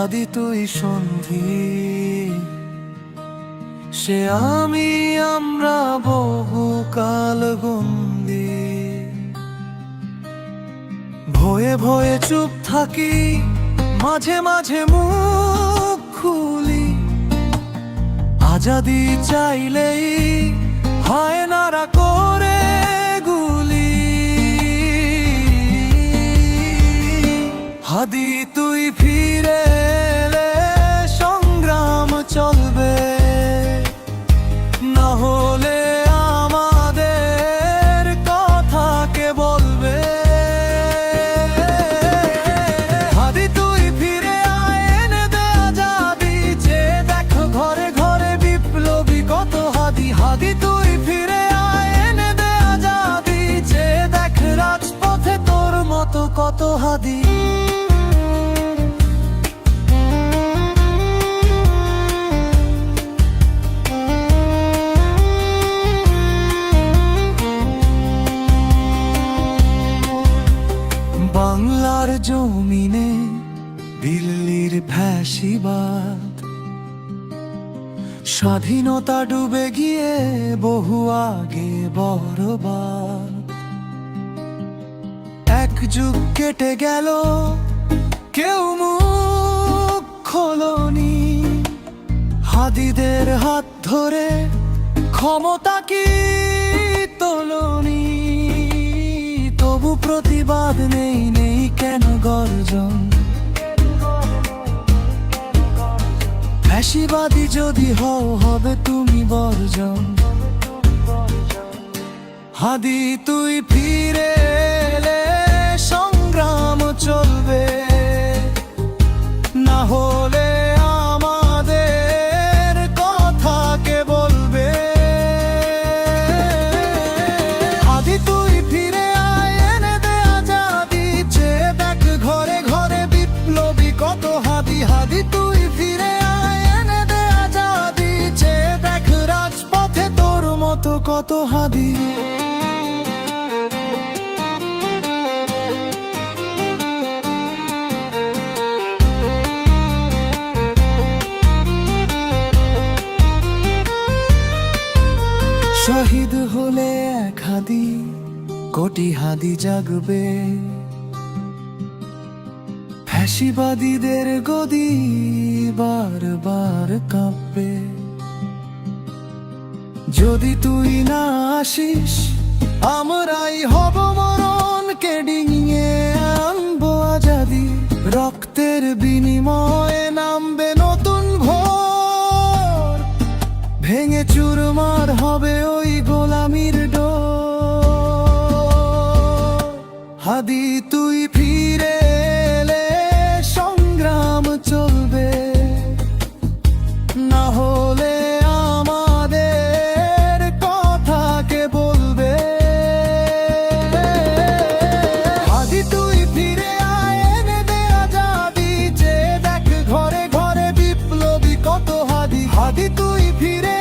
হাদি তুই সন্ধি, সে আমরা বহুকাল বন্দি। ভয়ে ভয়ে চুপ থাকি, মাঝে মাঝে মুখ খুলি। আজাদি চাইলেই হয় নারা করে গুলি। হাদি তুই ফিরে এলে সংগ্রাম চলবে, না হলে আমাদের কথা কে বলবে। হাদি তুই ফিরে আয়, এনে দে আজাদি, যে দেখো ঘরে ঘরে বিপ্লবী কত হাদি। হাদি তুই ফিরে আয়, এনে দে আজাদি, যে দেখ রাজপথে তোর মতো কত হাদি। বাংলার জমিনে দিল্লির ফ্যাসিবাদ, স্বাধীনতা ডুবে গিয়ে বহু আগে বড়বার। এক যুগ কেটে গেল, কেউ মুখ খোলনি। হাদিদের হাত ধরে ক্ষমতা কি তোলনি। তবু প্রতিবাদ নেই, নেই কেন গর্জন। ফ্যাসিবাদী যদি হও, হবে তুমি বর্জন। হাদি তুই ফিরে এলে সংগ্রাম চলবে, না হলে আমাদের কথা কে বলবে। হাদি তুই ফিরে আয়, এনে দে আজাদি, যে দেখ ঘরে ঘরে বিপ্লবী কত হাদি। হাদি তুই ফিরে আয়, এনে দে আজাদি, যে দেখ রাজপথে তোর মতো কত হাদি। শহীদ হলে এক হাদি, কোটি হাদি জাগবে। ফ্যাসিবাদীদের গদি বারবার কাঁপবে। যদি তুই না আসিস, আমরাই হব মরণকে ডিঙিয়ে আনবো আজাদি। রক্তের বিনিময়ে নামবে নতুন ভোর, ভেঙে চুরমার হবে ওই গোলামির ডোর। হাদি তুই ফিরে এলে সংগ্রাম চলবে, না হলে আমাদের কথা কে বলবে। হাদি তুই ফিরে আয়, এনে দে আজাদি, যে দেখ ঘরে ঘরে বিপ্লবী কত হাদি। হাদি তুই ফিরে